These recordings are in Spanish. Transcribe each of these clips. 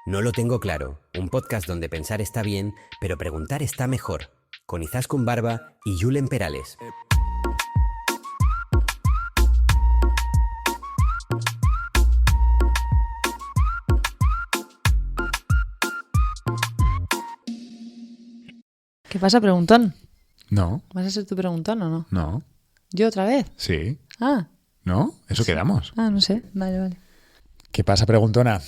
No lo tengo claro, un podcast donde pensar está bien, pero preguntar está mejor. Con Izaskun Barba y Julen Perales. ¿Qué pasa, preguntón? No. ¿Vas a ser tu preguntón o no? No. ¿Yo otra vez? Sí. Ah. ¿No? Eso quedamos. Ah, no sé. Vale. ¿Qué pasa, preguntona?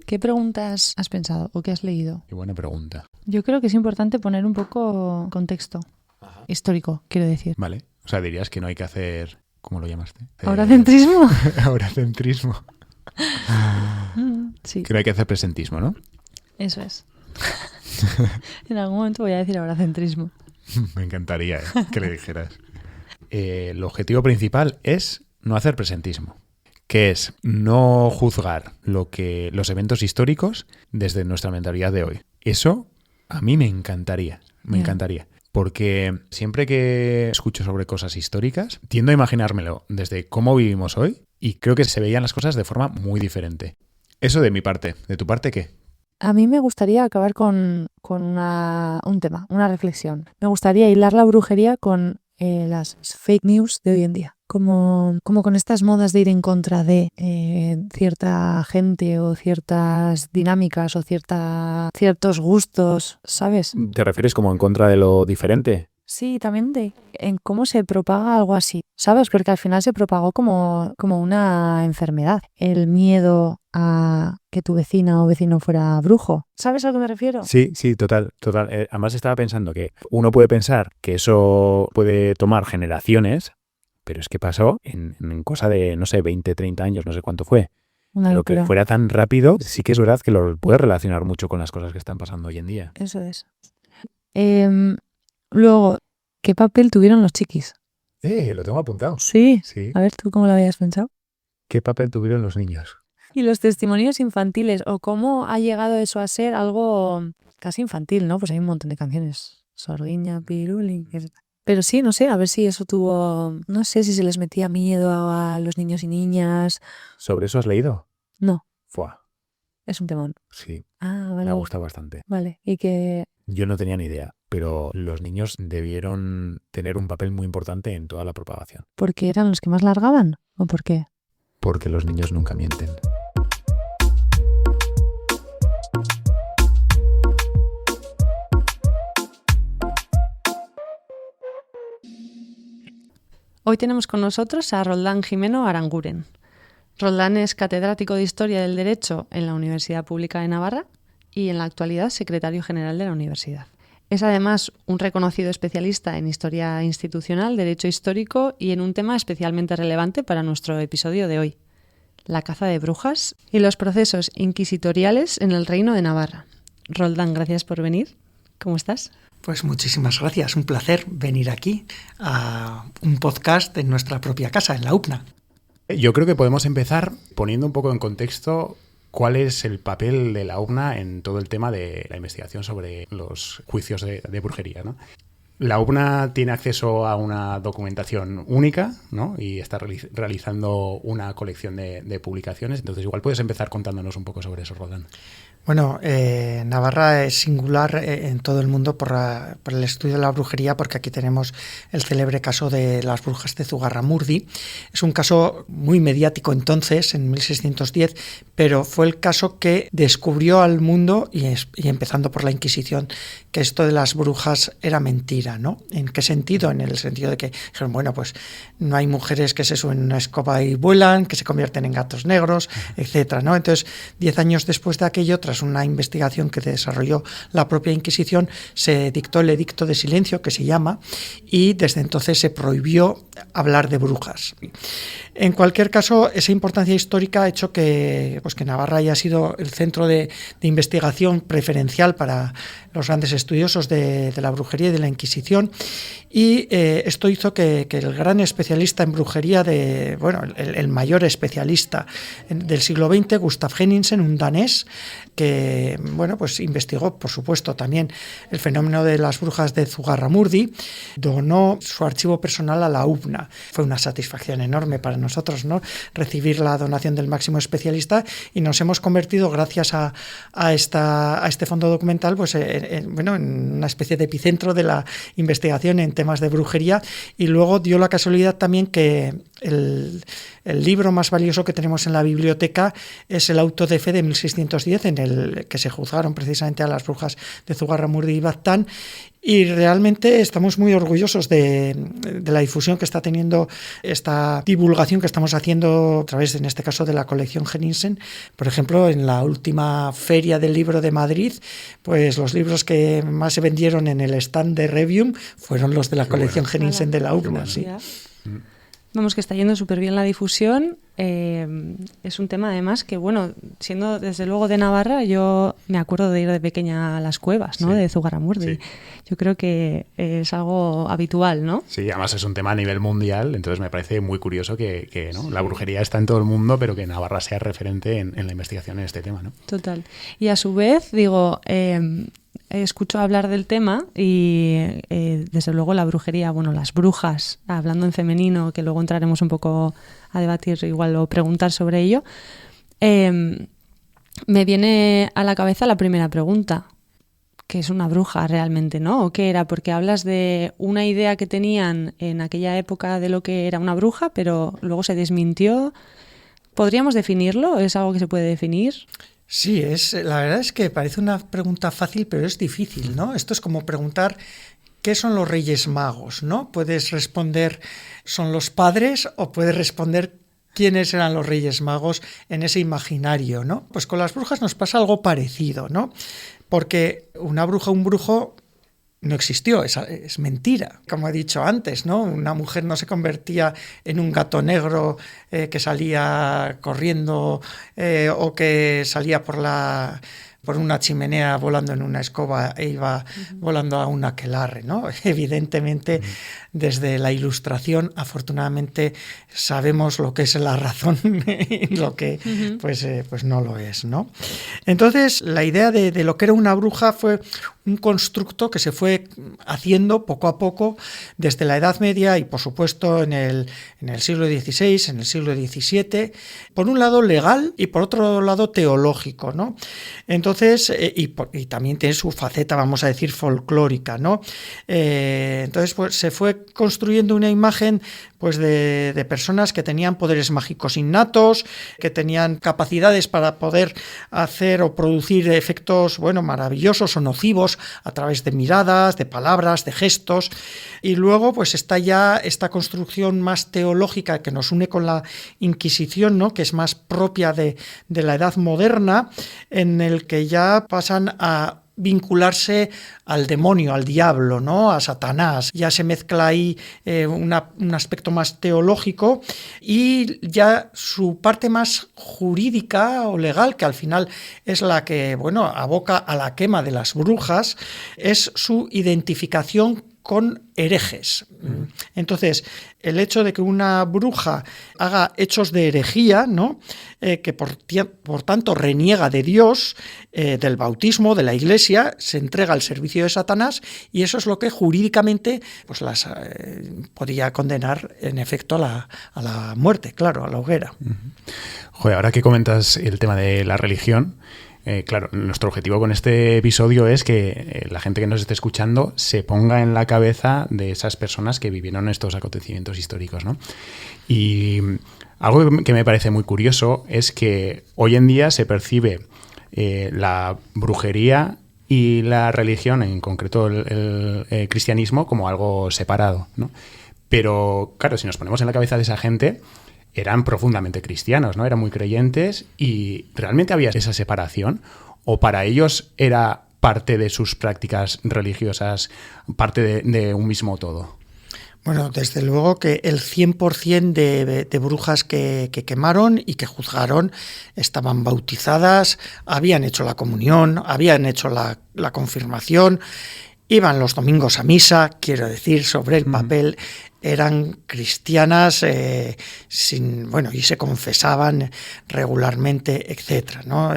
¿Qué preguntas has pensado o qué has leído? Qué buena pregunta. Yo creo que es importante poner un poco contexto. Ajá. Histórico, quiero decir. Vale. O sea, dirías que no hay que hacer... ¿Cómo lo llamaste? ¿Auracentrismo? Auracentrismo. Sí. Que no hay que hacer presentismo, ¿no? Eso es. En algún momento voy a decir auracentrismo. Me encantaría que le dijeras. El objetivo principal es no hacer presentismo, que es no juzgar los eventos históricos desde nuestra mentalidad de hoy. Eso a mí me encantaría, encantaría. Porque siempre que escucho sobre cosas históricas, tiendo a imaginármelo desde cómo vivimos hoy y creo que se veían las cosas de forma muy diferente. Eso de mi parte. ¿De tu parte qué? A mí me gustaría acabar con un tema, una reflexión. Me gustaría hilar la brujería con las fake news de hoy en día. Como con estas modas de ir en contra de cierta gente o ciertas dinámicas o ciertos gustos, ¿sabes? ¿Te refieres como en contra de lo diferente? Sí, también en cómo se propaga algo así, ¿sabes? Porque al final se propagó como una enfermedad. El miedo a que tu vecina o vecino fuera brujo. ¿Sabes a lo que me refiero? Sí, total. Además estaba pensando que uno puede pensar que eso puede tomar generaciones, pero es que pasó en cosa de, no sé, 20, 30 años, no sé cuánto fue. Pero que fuera tan rápido, sí que es verdad que lo puedes relacionar mucho con las cosas que están pasando hoy en día. Eso es. Luego, ¿qué papel tuvieron los chiquis? Lo tengo apuntado. Sí. Sí. A ver, ¿tú cómo lo habías pensado? ¿Qué papel tuvieron los niños? Y los testimonios infantiles, o cómo ha llegado eso a ser algo casi infantil, ¿no? Pues hay un montón de canciones. Sorguiña, pirulín. Pero sí, no sé, a ver si eso tuvo... No sé si se les metía miedo a los niños y niñas. ¿Sobre eso has leído? No. Fua. Es un temón. Sí. Ah, vale. Me ha gustado bastante. Vale, y que... Yo no tenía ni idea, pero los niños debieron tener un papel muy importante en toda la propagación. ¿Porque eran los que más largaban? ¿O por qué? Porque los niños nunca mienten. Hoy tenemos con nosotros a Roldán Jimeno Aranguren. Roldán es catedrático de Historia del Derecho en la Universidad Pública de Navarra y en la actualidad secretario general de la universidad. Es además un reconocido especialista en historia institucional, derecho histórico y en un tema especialmente relevante para nuestro episodio de hoy, la caza de brujas y los procesos inquisitoriales en el Reino de Navarra. Roldán, gracias por venir. ¿Cómo estás? Pues muchísimas gracias, un placer venir aquí a un podcast en nuestra propia casa, en la UPNA. Yo creo que podemos empezar poniendo un poco en contexto cuál es el papel de la UPNA en todo el tema de la investigación sobre los juicios de brujería, ¿no? La UPNA tiene acceso a una documentación única, ¿no? Y está realizando una colección de publicaciones. Entonces, igual puedes empezar contándonos un poco sobre eso, Roldán. Bueno, Navarra es singular en todo el mundo por el estudio de la brujería, porque aquí tenemos el célebre caso de las brujas de Zugarramurdi. Es un caso muy mediático entonces, en 1610, pero fue el caso que descubrió al mundo, y empezando por la Inquisición, que esto de las brujas era mentira, ¿no? ¿En qué sentido? En el sentido de que dijeron, bueno, pues no hay mujeres que se suben una escoba y vuelan, que se convierten en gatos negros, etcétera, ¿no? Entonces, 10 años después de aquello, tras una investigación que desarrolló la propia Inquisición, se dictó el edicto de silencio, que se llama, y desde entonces se prohibió hablar de brujas. En cualquier caso, esa importancia histórica ha hecho que Navarra haya sido el centro de investigación preferencial para los grandes estudiosos de la brujería y de la Inquisición. Inquisición. Y esto hizo que el gran especialista en brujería, el mayor especialista del siglo XX, Gustav Henningsen, un danés, que pues investigó, por supuesto, también el fenómeno de las brujas de Zugarramurdi, donó su archivo personal a la UBNA. Fue una satisfacción enorme para nosotros, ¿no?, recibir la donación del máximo especialista, y nos hemos convertido, gracias a este fondo documental, pues en una especie de epicentro de la investigación en temas de brujería. Y luego dio la casualidad también que el libro más valioso que tenemos en la biblioteca es el auto de fe de 1610, en el que se juzgaron precisamente a las brujas de Zugarramurdi y Baztán. Y realmente estamos muy orgullosos de la difusión que está teniendo, esta divulgación que estamos haciendo a través, en este caso, de la colección Henningsen. Por ejemplo, en la última Feria del Libro de Madrid, pues los libros que más se vendieron en el stand de Revium fueron los de la colección Henningsen de la UBNA. Sí. Vamos, que está yendo súper bien la difusión. Es un tema, además, que, siendo desde luego de Navarra, yo me acuerdo de ir de pequeña a las cuevas, ¿no?, de Zugarramurdi. Sí. Yo creo que es algo habitual, ¿no? Sí, además es un tema a nivel mundial, entonces me parece muy curioso que ¿no?, la brujería está en todo el mundo, pero que Navarra sea referente en la investigación en este tema, ¿no? Total. Y a su vez, escucho hablar del tema y desde luego la brujería, las brujas, hablando en femenino, que luego entraremos un poco a debatir igual o preguntar sobre ello, me viene a la cabeza la primera pregunta: ¿qué es una bruja realmente, no? ¿O qué era? Porque hablas de una idea que tenían en aquella época de lo que era una bruja, pero luego se desmintió. ¿Podríamos definirlo? ¿Es algo que se puede definir? Sí, la verdad es que parece una pregunta fácil, pero es difícil, ¿no? Esto es como preguntar ¿qué son los Reyes Magos?, ¿no? Puedes responder ¿son los padres?, o puedes responder ¿quiénes eran los Reyes Magos en ese imaginario?, ¿no? Pues con las brujas nos pasa algo parecido, ¿no? Porque una bruja, un brujo no existió, es mentira. Como he dicho antes, ¿no?, una mujer no se convertía en un gato negro que salía corriendo o que salía por una chimenea volando en una escoba e iba volando a un aquelarre, ¿no? Evidentemente, desde la Ilustración, afortunadamente, sabemos lo que es la razón y lo que pues no lo es, ¿no? Entonces, la idea de lo que era una bruja fue un constructo que se fue haciendo poco a poco desde la Edad Media y, por supuesto, en el siglo XVI, en el siglo XVII, por un lado legal y por otro lado teológico, ¿no? Entonces, y también tiene su faceta, vamos a decir, folclórica, ¿no? Entonces, pues se fue construyendo una imagen, pues, de personas que tenían poderes mágicos innatos, que tenían capacidades para poder hacer o producir efectos, maravillosos o nocivos a través de miradas, de palabras, de gestos. Y luego, pues, está ya esta construcción más teológica que nos une con la Inquisición, ¿no?, que es más propia de la Edad Moderna, en el que ya pasan a vincularse al demonio, al diablo, ¿no?, a Satanás. Ya se mezcla ahí un aspecto más teológico y ya su parte más jurídica o legal, que al final es la que, aboca a la quema de las brujas, es su identificación con herejes. Entonces, el hecho de que una bruja haga hechos de herejía, ¿no?, que por tanto reniega de Dios, del bautismo, de la Iglesia, se entrega al servicio de Satanás, y eso es lo que jurídicamente pues las podría condenar en efecto a la muerte, claro, a la hoguera. Joder, ahora que comentas el tema de la religión, claro, nuestro objetivo con este episodio es que la gente que nos esté escuchando se ponga en la cabeza de esas personas que vivieron estos acontecimientos históricos, ¿no? Y algo que me parece muy curioso es que hoy en día se percibe la brujería y la religión, en concreto el cristianismo, como algo separado, ¿no? Pero, claro, si nos ponemos en la cabeza de esa gente, eran profundamente cristianos, ¿no? Eran muy creyentes y ¿realmente había esa separación? ¿O para ellos era parte de sus prácticas religiosas, parte de un mismo todo? Bueno, desde luego que el 100% de brujas que quemaron y que juzgaron estaban bautizadas, habían hecho la comunión, habían hecho la confirmación. iban los domingos a misa, quiero decir, sobre el papel eran cristianas y se confesaban regularmente, etcétera, ¿no?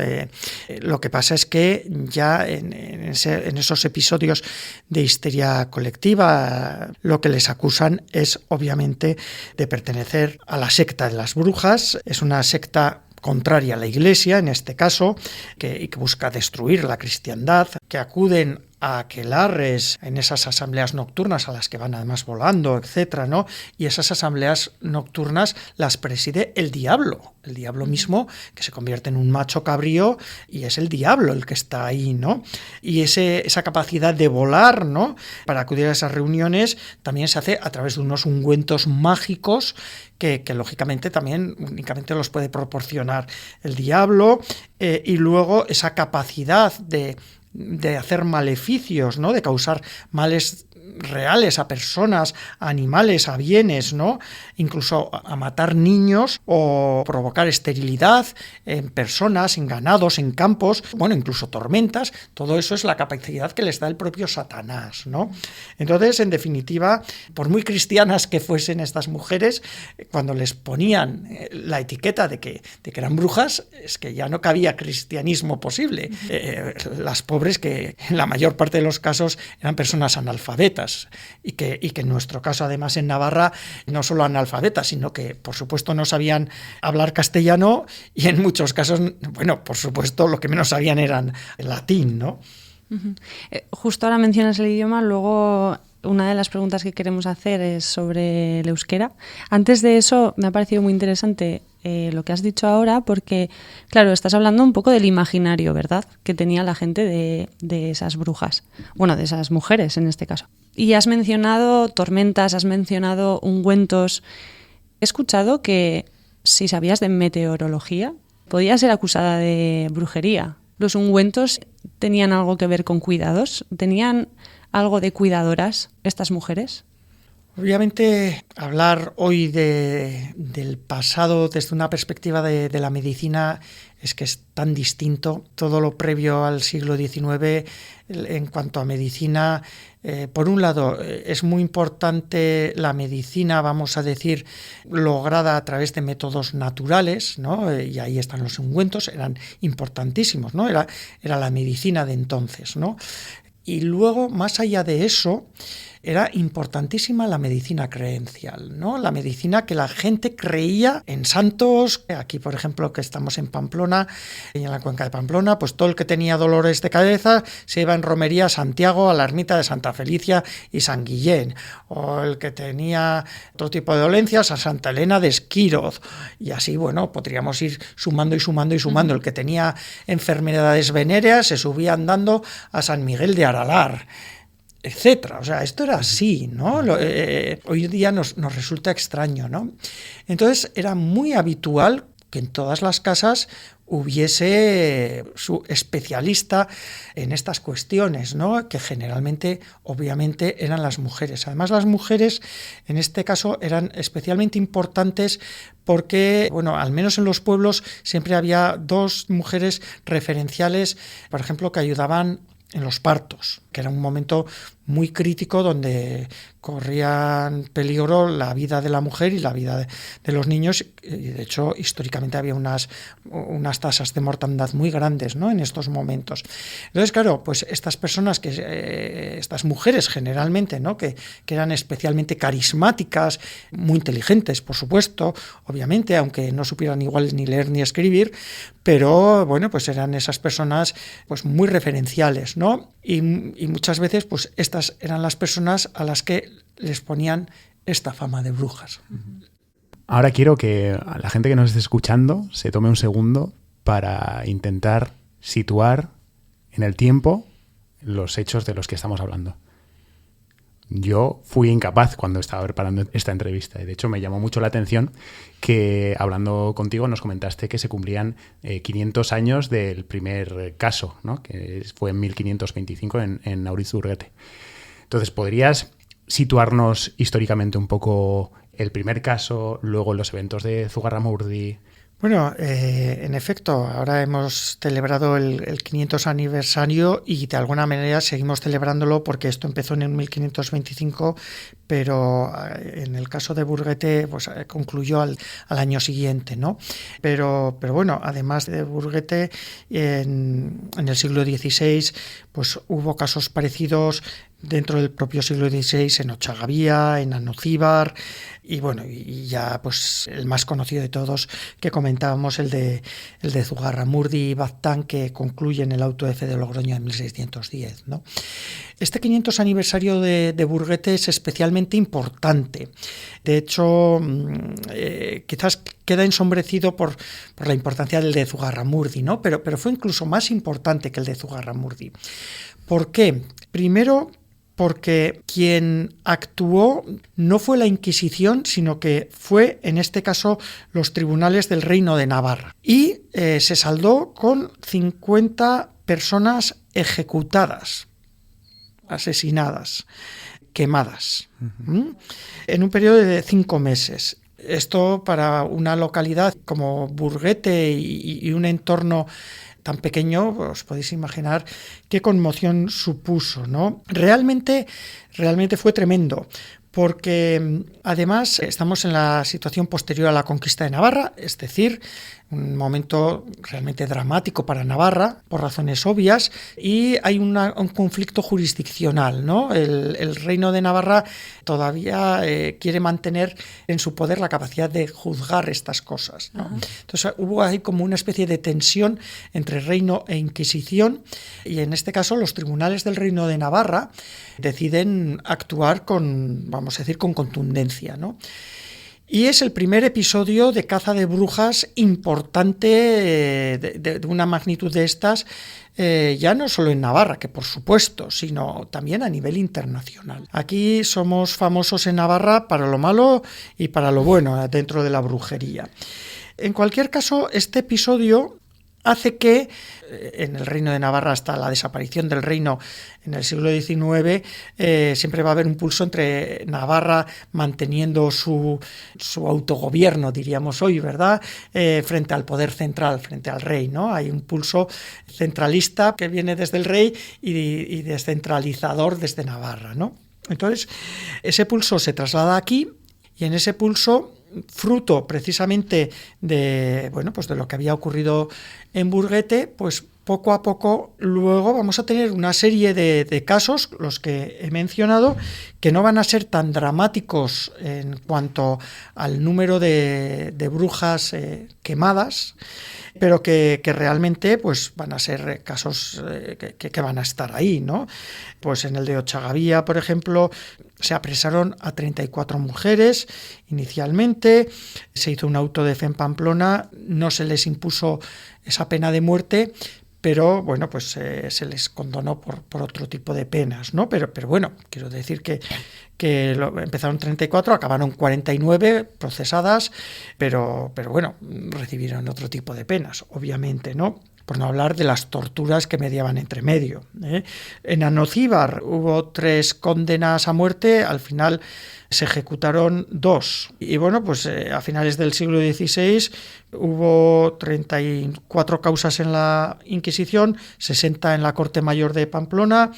Lo que pasa es que ya en esos episodios de histeria colectiva lo que les acusan es obviamente de pertenecer a la secta de las brujas. Es una secta contraria a la Iglesia, en este caso, que busca destruir la cristiandad, que acuden a aquelarres en esas asambleas nocturnas a las que van además volando, etcétera, ¿no? Y esas asambleas nocturnas las preside el diablo mismo, que se convierte en un macho cabrío, y es el diablo el que está ahí, ¿no? Y esa capacidad de volar, ¿no?, para acudir a esas reuniones también se hace a través de unos ungüentos mágicos que lógicamente también únicamente los puede proporcionar el diablo, y luego esa capacidad de hacer maleficios, ¿no?, de causar males reales a personas, a animales, a bienes, ¿no?, incluso a matar niños o provocar esterilidad en personas, en ganados, en campos, bueno, incluso tormentas. Todo eso es la capacidad que les da el propio Satanás, ¿no? Entonces, en definitiva, por muy cristianas que fuesen estas mujeres, cuando les ponían la etiqueta de que eran brujas, es que ya no cabía cristianismo posible. Las pobres, que en la mayor parte de los casos eran personas analfabetas, y que en nuestro caso, además en Navarra, no solo analfabetas, sino que por supuesto no sabían hablar castellano, y en muchos casos, bueno, por supuesto lo que menos sabían eran el latín, ¿no? Justo ahora mencionas el idioma, luego una de las preguntas que queremos hacer es sobre el euskera. Antes de eso, me ha parecido muy interesante lo que has dicho ahora, porque, claro, estás hablando un poco del imaginario, ¿verdad?, que tenía la gente de esas brujas, bueno, de esas mujeres en este caso. Y has mencionado tormentas, has mencionado ungüentos. He escuchado que si sabías de meteorología, podías ser acusada de brujería. ¿Los ungüentos tenían algo que ver con cuidados? ¿Tenían algo de cuidadoras estas mujeres? Obviamente, hablar hoy del pasado desde una perspectiva de la medicina es que es tan distinto. Todo lo previo al siglo XIX en cuanto a medicina, por un lado, es muy importante la medicina, vamos a decir, lograda a través de métodos naturales, ¿no? Y ahí están los ungüentos, eran importantísimos, ¿no? Era la medicina de entonces, ¿no? Y luego, más allá de eso, era importantísima la medicina creencial, ¿no? La medicina que la gente creía en santos. Aquí, por ejemplo, que estamos en Pamplona, y en la cuenca de Pamplona, pues todo el que tenía dolores de cabeza se iba en romería a Santiago, a la ermita de Santa Felicia y San Guillén. O el que tenía otro tipo de dolencias, a Santa Elena de Esquiroz. Y así, bueno, podríamos ir sumando y sumando y sumando. El que tenía enfermedades venéreas se subía andando a San Miguel de Aralar, etcétera. O sea, esto era así, ¿no? Hoy día nos resulta extraño, ¿no? Entonces era muy habitual que en todas las casas hubiese su especialista en estas cuestiones, ¿no?, que generalmente, obviamente, eran las mujeres. Además, las mujeres, en este caso, eran especialmente importantes porque, bueno, al menos en los pueblos siempre había dos mujeres referenciales, por ejemplo, que ayudaban en los partos, que era un momento muy crítico donde corrían peligro la vida de la mujer y la vida de los niños, y de hecho históricamente había unas tasas de mortandad muy grandes, ¿no?, en estos momentos. Entonces, claro, pues estas personas, estas mujeres generalmente, ¿no?, que eran especialmente carismáticas, muy inteligentes, por supuesto, obviamente, aunque no supieran igual ni leer ni escribir, pero bueno, pues eran esas personas pues muy referenciales, ¿no? Y muchas veces pues estas eran las personas a las que les ponían esta fama de brujas. Ahora quiero que a la gente que nos esté escuchando se tome un segundo para intentar situar en el tiempo los hechos de los que estamos hablando. Yo fui incapaz cuando estaba preparando esta entrevista, y de hecho me llamó mucho la atención que, hablando contigo, nos comentaste que se cumplían 500 años del primer caso, ¿no?, que fue en 1525 en Auriz-Urgete. Entonces, ¿podrías situarnos históricamente un poco el primer caso, luego los eventos de Zugarramurdi? Bueno, en efecto, ahora hemos celebrado el 500 aniversario y de alguna manera seguimos celebrándolo porque esto empezó en el 1525, pero en el caso de Burguete pues concluyó al año siguiente, ¿no? Pero bueno, además de Burguete, en el siglo XVI pues hubo casos parecidos dentro del propio siglo XVI en Ochagavía, en Anocíbar y bueno, y ya pues el más conocido de todos que comentábamos, el de Zugarramurdi y Baztán, que concluye en el auto de fe de Logroño de 1610, ¿no? Este 500 aniversario de Burguete es especialmente importante. De hecho, quizás queda ensombrecido por la importancia del de Zugarramurdi, ¿no? Pero fue incluso más importante que el de Zugarramurdi. ¿Por qué? Primero, porque quien actuó no fue la Inquisición, sino que fue, en este caso, los tribunales del Reino de Navarra. Y se saldó con 50 personas ejecutadas, asesinadas, quemadas, en un periodo de 5 meses. Esto para una localidad como Burguete y un entorno tan pequeño, os podéis imaginar qué conmoción supuso, ¿no? Realmente fue tremendo, porque además estamos en la situación posterior a la conquista de Navarra, es decir, un momento realmente dramático para Navarra, por razones obvias, y hay un conflicto jurisdiccional, ¿no? El Reino de Navarra todavía quiere mantener en su poder la capacidad de juzgar estas cosas, ¿no? Entonces hubo ahí como una especie de tensión entre Reino e Inquisición, y en este caso los tribunales del Reino de Navarra deciden actuar con contundencia, ¿no? Y es el primer episodio de caza de brujas importante de una magnitud de estas, ya no solo en Navarra, que por supuesto, sino también a nivel internacional. Aquí somos famosos en Navarra para lo malo y para lo bueno dentro de la brujería. En cualquier caso, este episodio hace que en el Reino de Navarra, hasta la desaparición del reino en el siglo XIX, siempre va a haber un pulso entre Navarra manteniendo su autogobierno, diríamos hoy, ¿verdad?, frente al poder central, frente al rey, ¿no? Hay un pulso centralista que viene desde el rey y descentralizador desde Navarra, ¿no? Entonces, ese pulso se traslada aquí y en ese pulso, fruto precisamente de lo que había ocurrido en Burguete, pues poco a poco luego vamos a tener una serie de casos, los que he mencionado, que no van a ser tan dramáticos en cuanto al número de brujas quemadas, pero que realmente pues van a ser casos que van a estar ahí, ¿no? Pues en el de Ochagavía, por ejemplo, se apresaron a 34 mujeres inicialmente, se hizo un auto de fe en Pamplona, no se les impuso esa pena de muerte, pero bueno, pues se les condonó por otro tipo de penas, ¿no? Pero bueno, quiero decir que empezaron 34, acabaron 49 procesadas, pero bueno, recibieron otro tipo de penas, obviamente, ¿no? Por no hablar de las torturas que mediaban entre medio, ¿eh? En Anocíbar hubo 3 condenas a muerte, al final se ejecutaron 2. Y bueno, pues a finales del siglo XVI hubo 34 causas en la Inquisición, 60 en la Corte Mayor de Pamplona,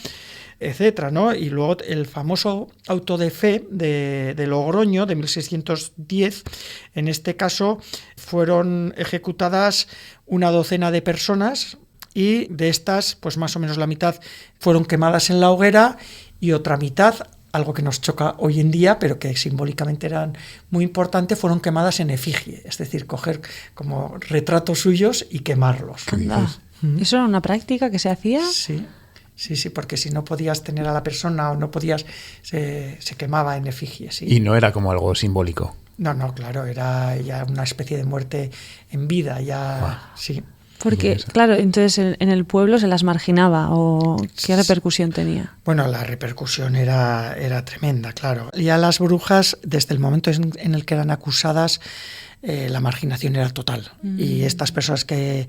etcétera, ¿no? Y luego el famoso auto de fe de Logroño de 1610, en este caso fueron ejecutadas una docena de personas y de estas, pues más o menos la mitad fueron quemadas en la hoguera y otra mitad, algo que nos choca hoy en día, pero que simbólicamente eran muy importantes, fueron quemadas en efigie, es decir, coger como retratos suyos y quemarlos. ¿Eso era una práctica que se hacía? Sí, porque si no podías tener a la persona o no podías, se quemaba en efigie. Sí. Y no era como algo simbólico. No, claro, era ya una especie de muerte en vida, sí. Porque, claro, entonces en el pueblo se las marginaba, ¿o qué repercusión tenía? Bueno, la repercusión era tremenda, claro. Ya las brujas, desde el momento en el que eran acusadas, la marginación era total. Y estas personas que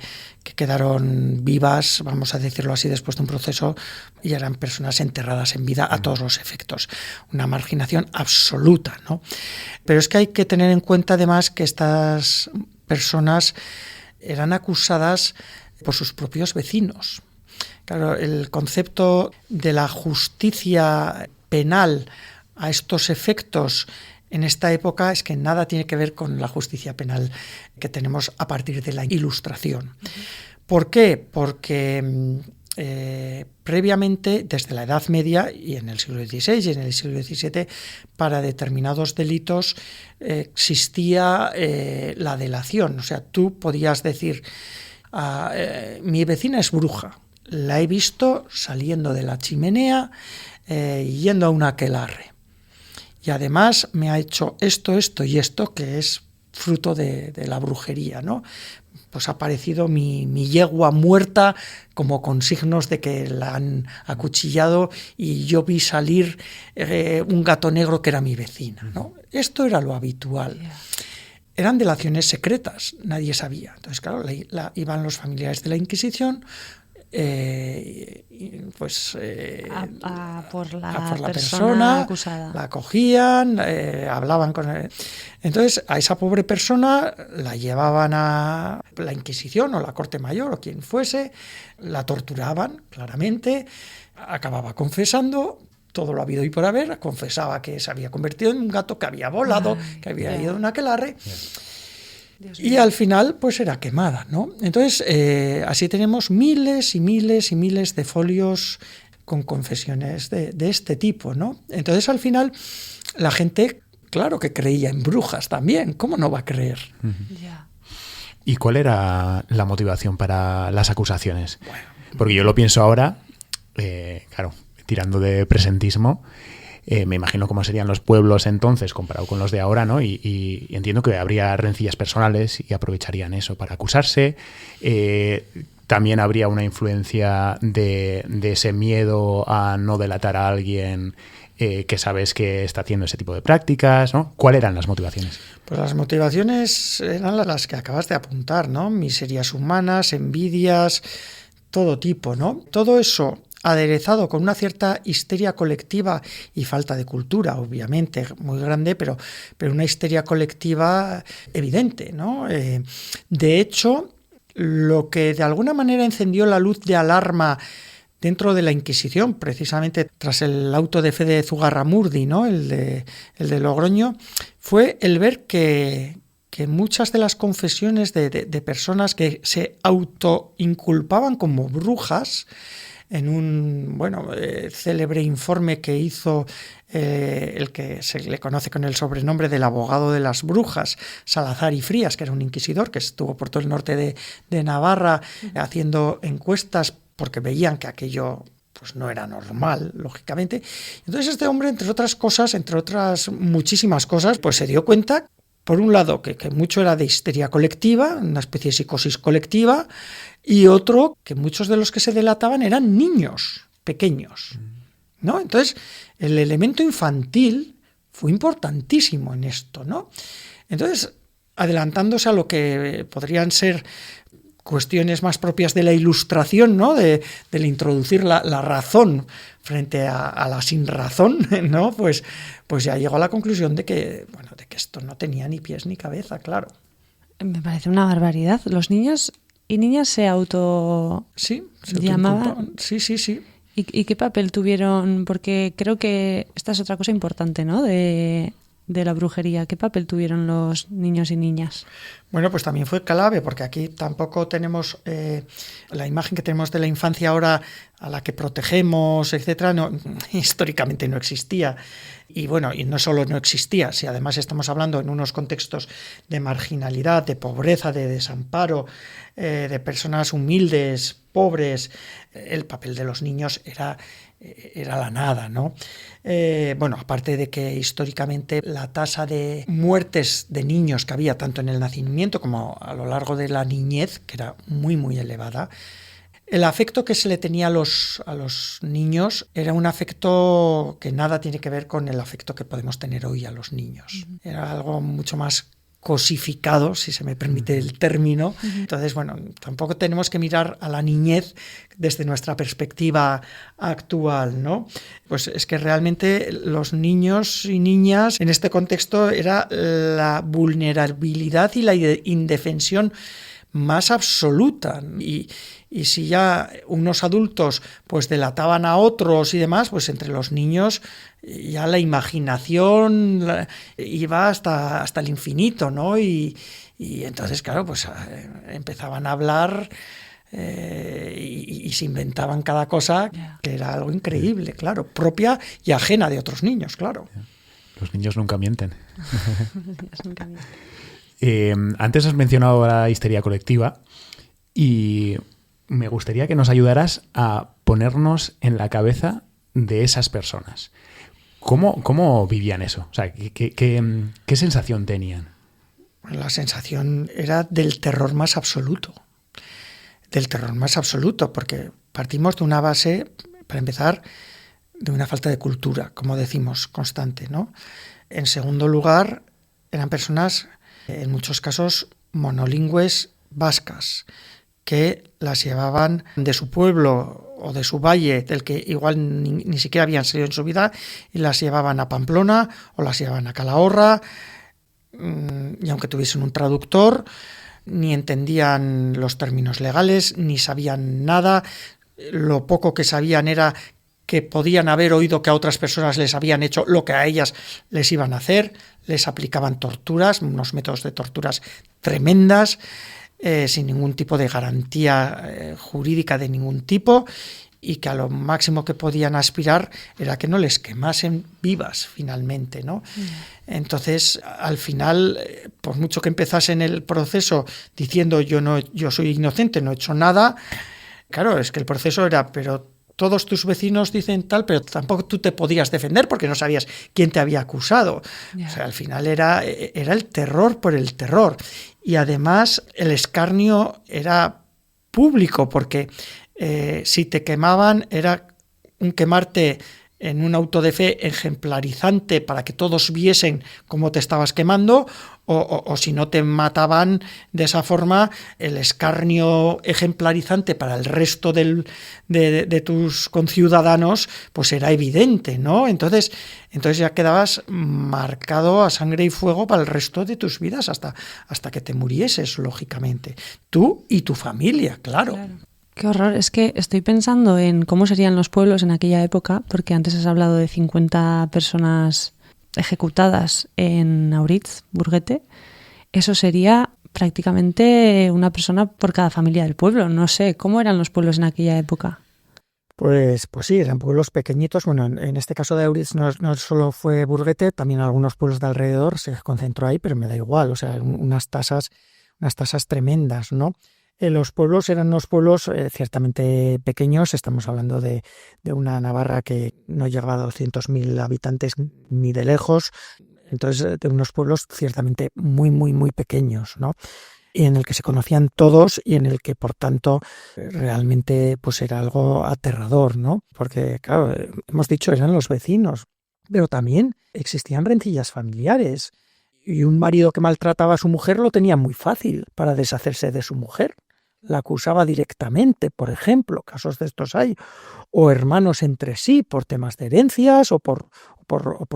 quedaron vivas, vamos a decirlo así, después de un proceso, ya eran personas enterradas en vida a todos los efectos. Una marginación absoluta, ¿no? Pero es que hay que tener en cuenta además que estas personas eran acusadas por sus propios vecinos. Claro, el concepto de la justicia penal a estos efectos en esta época es que nada tiene que ver con la justicia penal que tenemos a partir de la Ilustración. ¿Por qué? Porque previamente, desde la Edad Media y en el siglo XVI y en el siglo XVII, para determinados delitos existía la delación. O sea, tú podías decir, mi vecina es bruja, la he visto saliendo de la chimenea yendo a un aquelarre. Y además me ha hecho esto, esto y esto, que es fruto de la brujería, ¿no? Pues ha aparecido mi yegua muerta como con signos de que la han acuchillado y yo vi salir un gato negro que era mi vecina, ¿no? Esto era lo habitual. Eran delaciones secretas, nadie sabía. Entonces, claro, iban los familiares de la Inquisición, por la persona acusada. La cogían, hablaban con él. Entonces a esa pobre persona la llevaban a la Inquisición o la Corte Mayor o quien fuese, la torturaban claramente, acababa confesando todo lo habido y por haber, confesaba que se había convertido en un gato, que había volado, que había ido a un aquelarre. Y al final, pues era quemada, ¿no? Entonces, así tenemos miles y miles y miles de folios con confesiones de este tipo, ¿no? Entonces, al final, la gente, claro que creía en brujas también. ¿Cómo no va a creer? ¿Y cuál era la motivación para las acusaciones? Porque yo lo pienso ahora, claro, tirando de presentismo. Me imagino cómo serían los pueblos entonces comparado con los de ahora, ¿no? Y entiendo que habría rencillas personales y aprovecharían eso para acusarse. También habría una influencia de ese miedo a no delatar a alguien que sabes que está haciendo ese tipo de prácticas, ¿no? ¿Cuáles eran las motivaciones? Pues las motivaciones eran las que acabas de apuntar, ¿no? Miserias humanas, envidias, todo tipo, ¿no? Todo eso aderezado con una cierta histeria colectiva y falta de cultura, obviamente, muy grande, pero una histeria colectiva evidente, ¿no? De hecho, lo que de alguna manera encendió la luz de alarma dentro de la Inquisición, precisamente tras el auto de fe de Zugarramurdi, ¿no? el de Logroño, fue el ver que muchas de las confesiones de personas que se autoinculpaban como brujas, en un célebre informe que hizo el que se le conoce con el sobrenombre del abogado de las brujas, Salazar y Frías, que era un inquisidor que estuvo por todo el norte de Navarra haciendo encuestas porque veían que aquello pues no era normal, lógicamente. Entonces este hombre, entre otras cosas, entre otras muchísimas cosas, pues se dio cuenta, por un lado, que mucho era de histeria colectiva, una especie de psicosis colectiva, y otro, que muchos de los que se delataban eran niños pequeños, ¿no? Entonces, el elemento infantil fue importantísimo en esto, ¿no? Entonces, adelantándose a lo que podrían ser cuestiones más propias de la Ilustración, ¿no? Del introducir la razón frente a la sinrazón, ¿no? Pues ya llegó a la conclusión de que esto no tenía ni pies ni cabeza, claro. Me parece una barbaridad. Los niños y niñas se llamaban. Sí. ¿Y qué papel tuvieron? Porque creo que esta es otra cosa importante, ¿no? De la brujería. ¿Qué papel tuvieron los niños y niñas? Bueno, pues también fue clave, porque aquí tampoco tenemos la imagen que tenemos de la infancia ahora a la que protegemos, etcétera, no, históricamente no existía. Y bueno, y no solo no existía, si además estamos hablando en unos contextos de marginalidad, de pobreza, de desamparo, de personas humildes, pobres, el papel de los niños era la nada, ¿no? Aparte de que históricamente la tasa de muertes de niños que había tanto en el nacimiento como a lo largo de la niñez, que era muy, muy elevada, el afecto que se le tenía a los niños era un afecto que nada tiene que ver con el afecto que podemos tener hoy a los niños. Era algo mucho más cosificado, si se me permite el término. Entonces, bueno, tampoco tenemos que mirar a la niñez desde nuestra perspectiva actual, ¿no? Pues es que realmente los niños y niñas en este contexto era la vulnerabilidad y la indefensión más absoluta. Y si ya unos adultos pues delataban a otros y demás, pues entre los niños ya la imaginación iba hasta el infinito, ¿no? Y entonces, claro, pues empezaban a hablar y se inventaban cada cosa, que era algo increíble, claro, propia y ajena de otros niños, claro. Los niños nunca mienten. Antes has mencionado la histeria colectiva y me gustaría que nos ayudaras a ponernos en la cabeza de esas personas. ¿Cómo vivían eso? O sea, ¿qué sensación tenían? La sensación era del terror más absoluto. Del terror más absoluto, porque partimos de una base, para empezar, de una falta de cultura, como decimos, constante, ¿no? En segundo lugar, eran personas, en muchos casos, monolingües vascas, que las llevaban de su pueblo o de su valle, del que igual ni siquiera habían salido en su vida, y las llevaban a Pamplona o las llevaban a Calahorra, y aunque tuviesen un traductor, ni entendían los términos legales, ni sabían nada. Lo poco que sabían era que podían haber oído que a otras personas les habían hecho lo que a ellas les iban a hacer. Les aplicaban torturas, unos métodos de torturas tremendas, sin ningún tipo de garantía jurídica de ningún tipo, y que a lo máximo que podían aspirar era que no les quemasen vivas finalmente, ¿no? Entonces, al final, por mucho que empezasen el proceso diciendo yo soy inocente, no he hecho nada, claro, es que el proceso era, pero todos tus vecinos dicen tal, pero tampoco tú te podías defender porque no sabías quién te había acusado. O sea, al final era el terror por el terror. Y además el escarnio era público, porque si te quemaban era un quemarte en un auto de fe ejemplarizante para que todos viesen cómo te estabas quemando, o si no te mataban de esa forma, el escarnio ejemplarizante para el resto de tus conciudadanos pues era evidente, ¿no? Entonces ya quedabas marcado a sangre y fuego para el resto de tus vidas hasta que te murieses, lógicamente. Tú y tu familia, claro. Qué horror, es que estoy pensando en cómo serían los pueblos en aquella época, porque antes has hablado de 50 personas ejecutadas en Auritz, Burguete. Eso sería prácticamente una persona por cada familia del pueblo. No sé, ¿cómo eran los pueblos en aquella época? Pues sí, eran pueblos pequeñitos. Bueno, en este caso de Auritz no solo fue Burguete, también algunos pueblos de alrededor se concentró ahí, pero me da igual, o sea, unas tasas tremendas, ¿no? Los pueblos eran unos pueblos ciertamente pequeños. Estamos hablando de una Navarra que no llegaba a 200.000 habitantes ni de lejos. Entonces, de unos pueblos ciertamente muy, muy, muy pequeños, ¿no? Y en el que se conocían todos y en el que, por tanto, realmente pues era algo aterrador, ¿no? Porque, claro, hemos dicho, eran los vecinos, pero también existían rencillas familiares. Y un marido que maltrataba a su mujer lo tenía muy fácil para deshacerse de su mujer. La acusaba directamente, por ejemplo, casos de estos hay, o hermanos entre sí por temas de herencias o por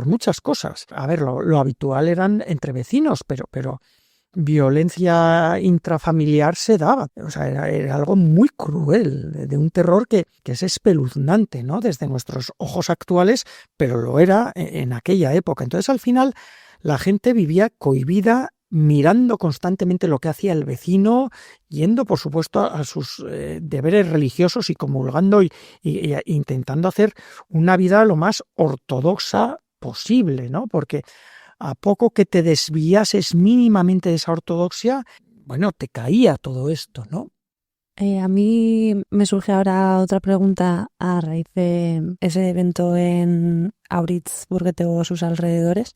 muchas cosas. A ver, lo habitual eran entre vecinos, pero violencia intrafamiliar se daba. O sea, era algo muy cruel, de un terror que es espeluznante, ¿no? Desde nuestros ojos actuales, pero lo era en aquella época. Entonces, al final, la gente vivía cohibida, mirando constantemente lo que hacía el vecino, yendo, por supuesto, a sus deberes religiosos y comulgando y intentando hacer una vida lo más ortodoxa posible, ¿no? Porque a poco que te desviases mínimamente de esa ortodoxia, bueno, te caía todo esto, ¿no? A mí me surge ahora otra pregunta a raíz de ese evento en Auritz, Burguete o sus alrededores.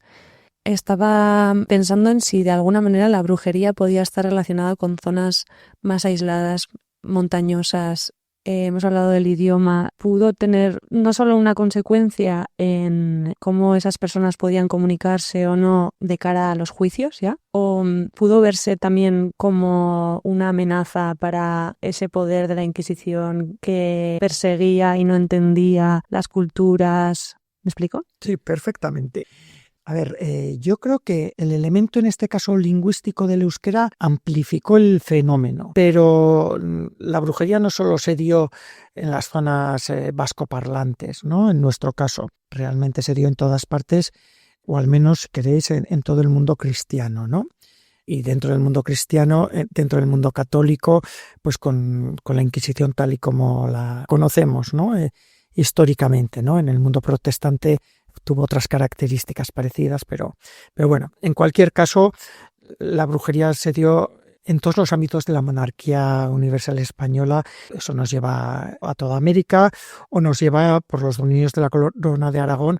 Estaba pensando en si de alguna manera la brujería podía estar relacionada con zonas más aisladas, montañosas, hemos hablado del idioma, pudo tener no solo una consecuencia en cómo esas personas podían comunicarse o no de cara a los juicios, ¿ya? O pudo verse también como una amenaza para ese poder de la Inquisición que perseguía y no entendía las culturas. ¿Me explico? Sí, perfectamente. A ver, yo creo que el elemento en este caso lingüístico del euskera amplificó el fenómeno, pero la brujería no solo se dio en las zonas vascoparlantes, ¿no? En nuestro caso, realmente se dio en todas partes, o al menos queréis en todo el mundo cristiano, ¿no? Y dentro del mundo cristiano, dentro del mundo católico, pues con la Inquisición tal y como la conocemos, ¿no? Históricamente, ¿no? En el mundo protestante tuvo otras características parecidas, pero bueno, en cualquier caso, la brujería se dio en todos los ámbitos de la monarquía universal española. Eso nos lleva a toda América o nos lleva por los dominios de la corona de Aragón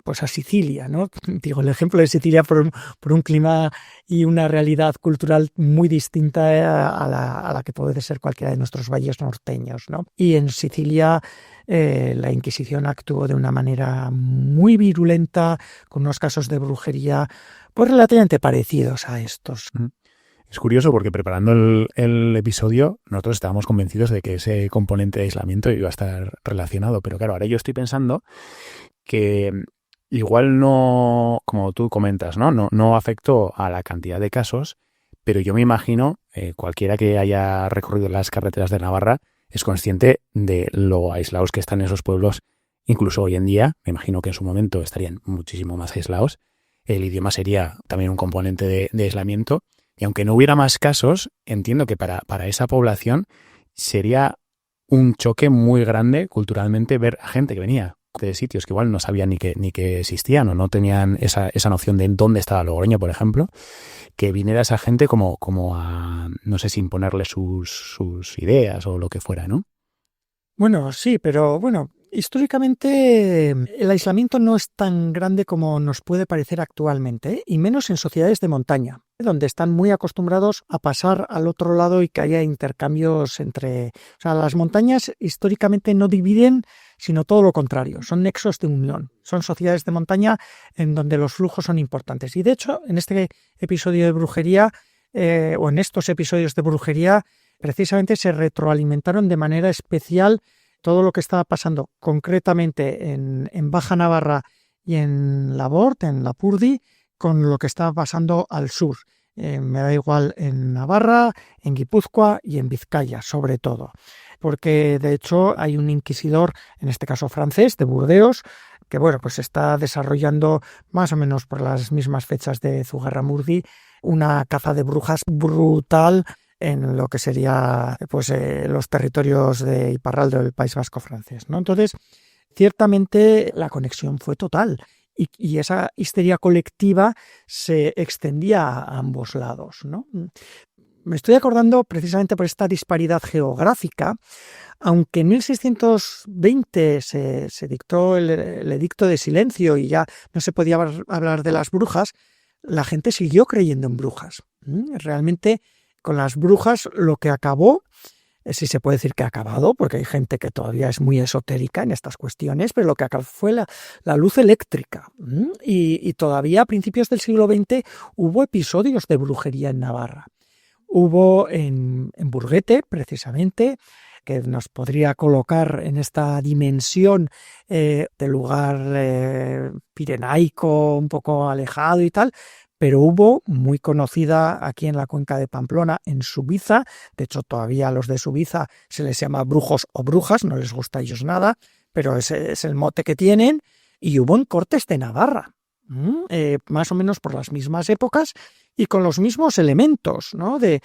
pues a Sicilia, ¿no? Digo, el ejemplo de Sicilia por un clima y una realidad cultural muy distinta a la que puede ser cualquiera de nuestros valles norteños, ¿no? Y en Sicilia la Inquisición actuó de una manera muy virulenta, con unos casos de brujería pues relativamente parecidos a estos. Es curioso porque preparando el episodio nosotros estábamos convencidos de que ese componente de aislamiento iba a estar relacionado, pero claro, ahora yo estoy pensando que igual no, como tú comentas, no afectó a la cantidad de casos, pero yo me imagino, cualquiera que haya recorrido las carreteras de Navarra es consciente de lo aislados que están esos pueblos, incluso hoy en día. Me imagino que en su momento estarían muchísimo más aislados. El idioma sería también un componente de aislamiento. Y aunque no hubiera más casos, entiendo que para esa población sería un choque muy grande culturalmente ver a gente que venía de sitios que igual no sabían ni que existían o no tenían esa noción de dónde estaba Logroño, por ejemplo, que viniera esa gente como a, no sé si imponerle sus ideas o lo que fuera, ¿no? Bueno, sí, pero bueno, históricamente el aislamiento no es tan grande como nos puede parecer actualmente, ¿eh? Y menos en sociedades de montaña, donde están muy acostumbrados a pasar al otro lado y que haya intercambios entre... O sea, las montañas históricamente no dividen, sino todo lo contrario, son nexos de unión, son sociedades de montaña en donde los flujos son importantes. Y de hecho, en este episodio de brujería, o en estos episodios de brujería, precisamente se retroalimentaron de manera especial todo lo que estaba pasando concretamente en Baja Navarra y en Labort, en Lapurdi, con lo que estaba pasando al sur. Me da igual en Navarra, en Guipúzcoa y en Vizcaya, sobre todo. Porque de hecho hay un inquisidor, en este caso francés, de Burdeos, que bueno, pues está desarrollando más o menos por las mismas fechas de Zugarramurdi una caza de brujas brutal en lo que sería pues los territorios de Iparralde del País Vasco francés, ¿no? Entonces, ciertamente la conexión fue total y esa histeria colectiva se extendía a ambos lados, ¿no? Me estoy acordando precisamente por esta disparidad geográfica, aunque en 1620 se dictó el edicto de silencio y ya no se podía hablar de las brujas, la gente siguió creyendo en brujas. Realmente con las brujas lo que acabó, si se puede decir que ha acabado, porque hay gente que todavía es muy esotérica en estas cuestiones, pero lo que acabó fue la luz eléctrica. Y todavía a principios del siglo XX hubo episodios de brujería en Navarra. Hubo en Burguete, precisamente, que nos podría colocar en esta dimensión de lugar pirenaico, un poco alejado y tal, pero hubo, muy conocida aquí en la cuenca de Pamplona, en Subiza. De hecho, todavía a los de Subiza se les llama brujos o brujas, no les gusta a ellos nada, pero ese es el mote que tienen. Y hubo en Cortes de Navarra, más o menos por las mismas épocas y con los mismos elementos, ¿no? De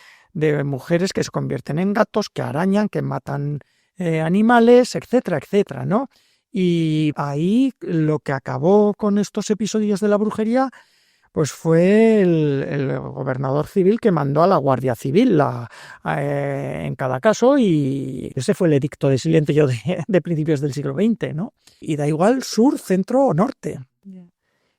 mujeres que se convierten en gatos, que arañan, que matan animales, etcétera, etcétera, ¿no? Y ahí lo que acabó con estos episodios de la brujería pues fue el gobernador civil que mandó a la Guardia Civil en cada caso, y ese fue el edicto de silencio de principios del siglo XX, ¿no? Y da igual sur, centro o norte.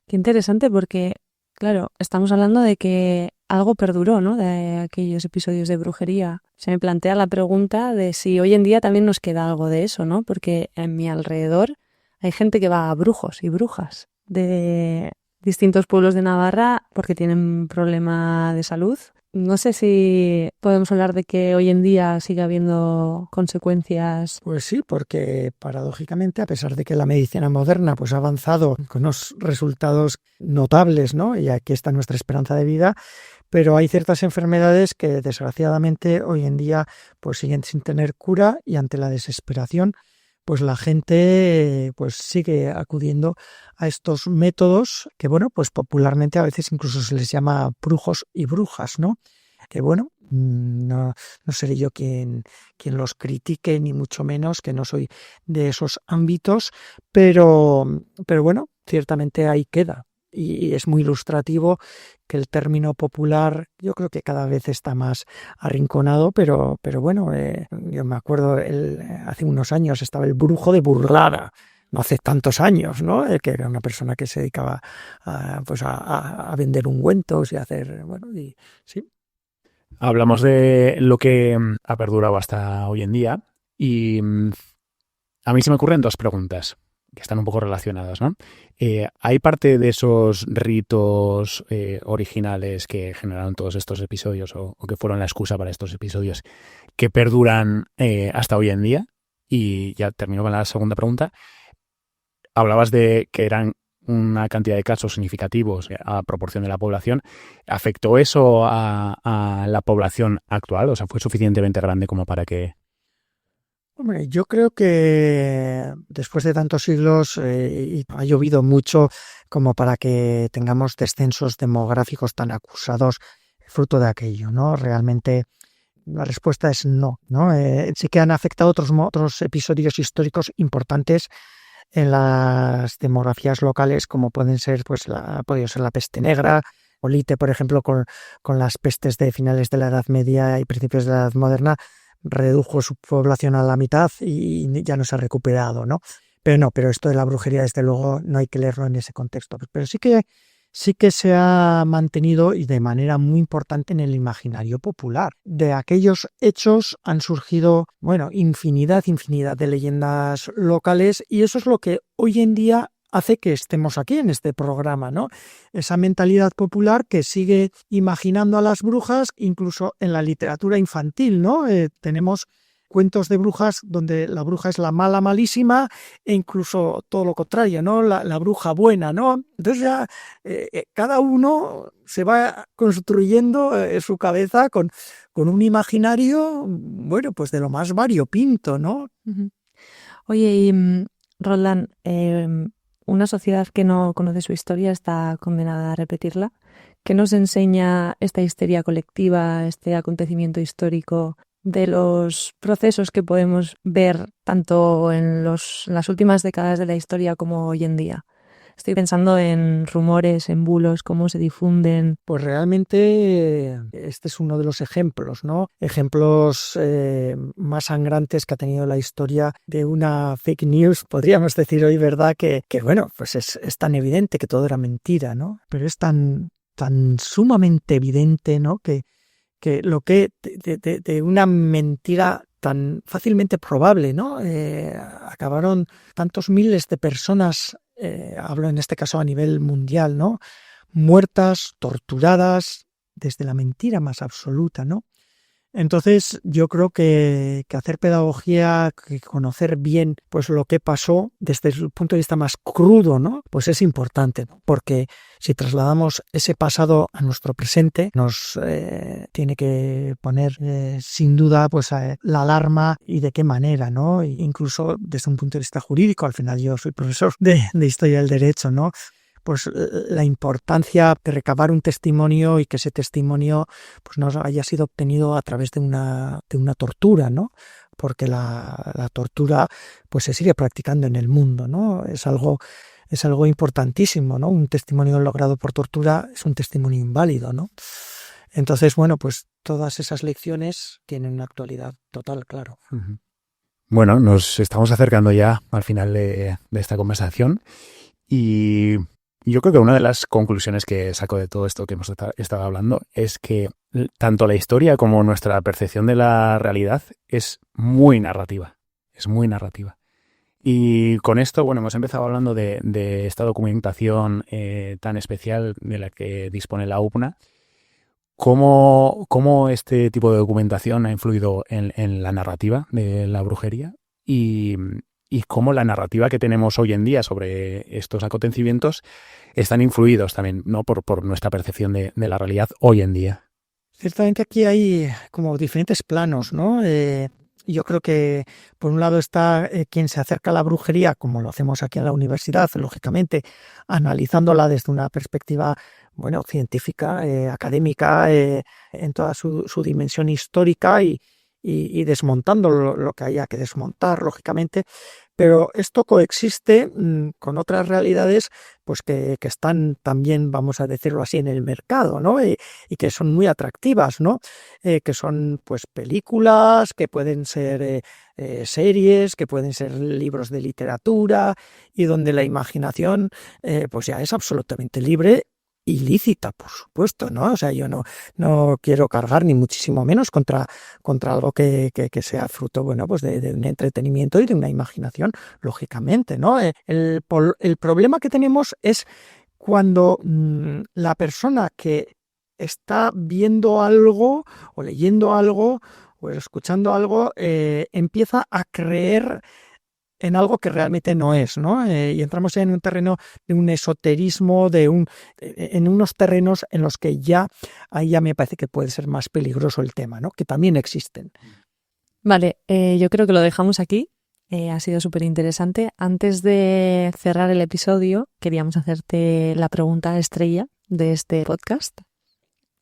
Qué interesante porque, claro, estamos hablando de que algo perduró, ¿no? De aquellos episodios de brujería. Se me plantea la pregunta de si hoy en día también nos queda algo de eso, ¿no? Porque en mi alrededor hay gente que va a brujos y brujas de distintos pueblos de Navarra porque tienen problema de salud. No sé si podemos hablar de que hoy en día sigue habiendo consecuencias. Pues sí, porque paradójicamente, a pesar de que la medicina moderna pues ha avanzado con unos resultados notables, ¿no? Y aquí está nuestra esperanza de vida, pero hay ciertas enfermedades que desgraciadamente hoy en día pues siguen sin tener cura, y ante la desesperación pues la gente pues sigue acudiendo a estos métodos que, bueno, pues popularmente a veces incluso se les llama brujos y brujas, ¿no? Que bueno, no seré yo quien los critique, ni mucho menos, que no soy de esos ámbitos, pero bueno, ciertamente ahí queda. Y es muy ilustrativo que el término popular, yo creo que cada vez está más arrinconado, pero bueno, yo me acuerdo, hace unos años estaba el brujo de Burlada, no hace tantos años, ¿no? Que era una persona que se dedicaba a vender ungüentos y a hacer, bueno, y sí. Hablamos de lo que ha perdurado hasta hoy en día y a mí se me ocurren dos preguntas que están un poco relacionadas, ¿no? ¿Hay parte de esos ritos originales que generaron todos estos episodios o que fueron la excusa para estos episodios que perduran hasta hoy en día? Y ya termino con la segunda pregunta. Hablabas de que eran una cantidad de casos significativos a proporción de la población. ¿Afectó eso a la población actual? O sea, ¿fue suficientemente grande como para que...? Hombre, yo creo que después de tantos siglos ha llovido mucho como para que tengamos descensos demográficos tan acusados fruto de aquello, ¿no? Realmente la respuesta es no, ¿no? Sí que han afectado otros episodios históricos importantes en las demografías locales, como pueden ser, pues, ha podido ser la peste negra, o Lite, por ejemplo, con las pestes de finales de la Edad Media y principios de la Edad Moderna, redujo su población a la mitad y ya no se ha recuperado, ¿no? Pero esto de la brujería, desde luego, no hay que leerlo en ese contexto. Pero sí que se ha mantenido, y de manera muy importante, en el imaginario popular. De aquellos hechos han surgido, bueno, infinidad de leyendas locales, y eso es lo que hoy en día hace que estemos aquí en este programa, ¿no? Esa mentalidad popular que sigue imaginando a las brujas, incluso en la literatura infantil, ¿no? Tenemos cuentos de brujas donde la bruja es la mala malísima, e incluso todo lo contrario, ¿no? La bruja buena, ¿no? Entonces ya cada uno se va construyendo su cabeza con un imaginario, bueno, pues de lo más variopinto, ¿no? Uh-huh. Oye, y Roldán, una sociedad que no conoce su historia está condenada a repetirla. ¿Qué nos enseña esta histeria colectiva, este acontecimiento histórico, de los procesos que podemos ver tanto en las últimas décadas de la historia como hoy en día? Estoy pensando en rumores, en bulos, cómo se difunden. Pues realmente este es uno de los ejemplos, ¿no? Ejemplos más sangrantes que ha tenido la historia de una fake news, podríamos decir hoy, ¿verdad? Que bueno, pues es tan evidente que todo era mentira, ¿no? Pero es tan sumamente evidente, ¿no? Que lo que de una mentira tan fácilmente probable, ¿no? Acabaron tantos miles de personas, hablo en este caso a nivel mundial, ¿no? Muertas, torturadas, desde la mentira más absoluta, ¿no? Entonces yo creo que hacer pedagogía, que conocer bien pues lo que pasó desde el punto de vista más crudo, ¿no? Pues es importante, ¿no? Porque si trasladamos ese pasado a nuestro presente, nos tiene que poner sin duda pues la alarma, y de qué manera, ¿no? E incluso desde un punto de vista jurídico, al final yo soy profesor de Historia del Derecho, ¿no? Pues la importancia de recabar un testimonio, y que ese testimonio pues no haya sido obtenido a través de una tortura, ¿no? Porque la tortura pues se sigue practicando en el mundo, ¿no? Es algo importantísimo, ¿no? Un testimonio logrado por tortura es un testimonio inválido, ¿no? Entonces, bueno, pues todas esas lecciones tienen una actualidad total, claro. Uh-huh. Bueno, nos estamos acercando ya al final de esta conversación, y Yo creo que una de las conclusiones que saco de todo esto que hemos estado hablando es que tanto la historia como nuestra percepción de la realidad es muy narrativa. Es muy narrativa. Y con esto, bueno, hemos empezado hablando de esta documentación tan especial de la que dispone la UPNA. ¿Cómo este tipo de documentación ha influido en la narrativa de la brujería? Y cómo la narrativa que tenemos hoy en día sobre estos acontecimientos están influidos también, ¿no? por nuestra percepción de la realidad hoy en día. Ciertamente aquí hay como diferentes planos, ¿no? Yo creo que por un lado está quien se acerca a la brujería, como lo hacemos aquí en la universidad, lógicamente, analizándola desde una perspectiva, bueno, científica, académica, en toda su dimensión histórica y desmontando lo que haya que desmontar, lógicamente. Pero esto coexiste con otras realidades pues que están también, vamos a decirlo así, en el mercado, ¿no? Y que son muy atractivas, ¿no? Que son pues películas, que pueden ser series, que pueden ser libros de literatura y donde la imaginación pues ya es absolutamente libre. Ilícita, por supuesto, ¿no? O sea, yo no quiero cargar ni muchísimo menos contra algo que sea fruto, bueno, pues de un entretenimiento y de una imaginación, lógicamente, ¿no? El problema que tenemos es cuando la persona que está viendo algo o leyendo algo o escuchando algo empieza a creer en algo que realmente no es, ¿no? Y entramos en un terreno de un esoterismo, en unos terrenos en los que ahí ya me parece que puede ser más peligroso el tema, ¿no? Que también existen. Vale, yo creo que lo dejamos aquí. Ha sido súper interesante. Antes de cerrar el episodio, queríamos hacerte la pregunta estrella de este podcast.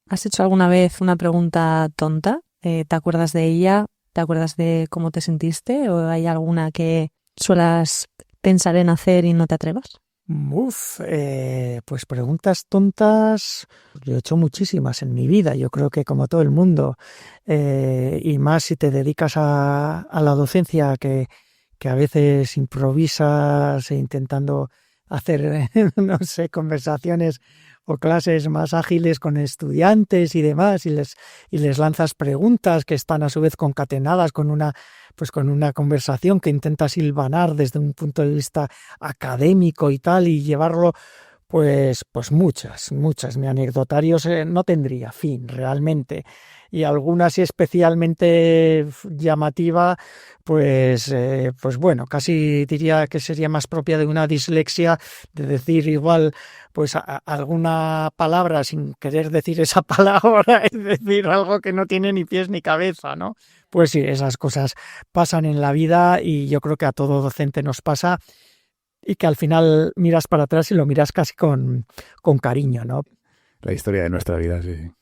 ¿Has hecho alguna vez una pregunta tonta? ¿Te acuerdas de ella? ¿Te acuerdas de cómo te sentiste? ¿O hay alguna que suelas pensar en hacer y no te atrevas? Pues preguntas tontas, yo he hecho muchísimas en mi vida, yo creo que como todo el mundo, y más si te dedicas a la docencia, que a veces improvisas intentando hacer, no sé, conversaciones o clases más ágiles con estudiantes y demás, y les lanzas preguntas que están a su vez concatenadas con una conversación que intentas hilvanar desde un punto de vista académico y tal, y llevarlo pues muchas. Mi anecdotario no tendría fin realmente, y alguna así especialmente llamativa, pues bueno, casi diría que sería más propia de una dislexia, de decir igual pues alguna palabra sin querer decir esa palabra, es decir, algo que no tiene ni pies ni cabeza, ¿no? Pues sí, esas cosas pasan en la vida y yo creo que a todo docente nos pasa, y que al final miras para atrás y lo miras casi con cariño, ¿no? La historia de nuestra vida, sí.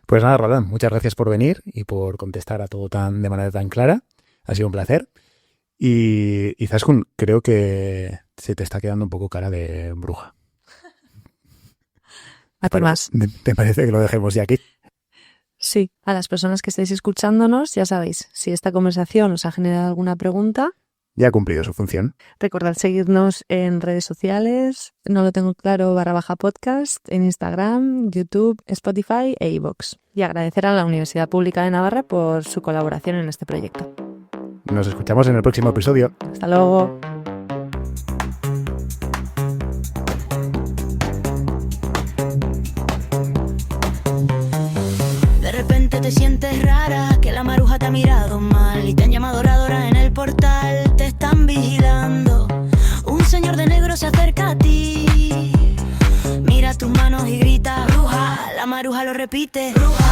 Pues nada, Roldán, muchas gracias por venir y por contestar a todo de manera tan clara. Ha sido un placer. Y Zaskun, creo que se te está quedando un poco cara de bruja. ¿A ti más? ¿Te parece que lo dejemos ya aquí? Sí, a las personas que estáis escuchándonos, ya sabéis, si esta conversación os ha generado alguna pregunta, Ya ha cumplido su función. recordad seguirnos en redes sociales, no lo tengo claro, /podcast, en Instagram, YouTube, Spotify e iVoox. Y agradecer a la Universidad Pública de Navarra por su colaboración en este proyecto. Nos escuchamos en el próximo episodio. Hasta luego. De repente te sientes rara, que la maruja te ha mirado mal y te han llamado oradora en el portal, te están vigilando. Un señor de negro se acerca a ti, mira tus manos y grita, bruja, la maruja lo repite, bruja.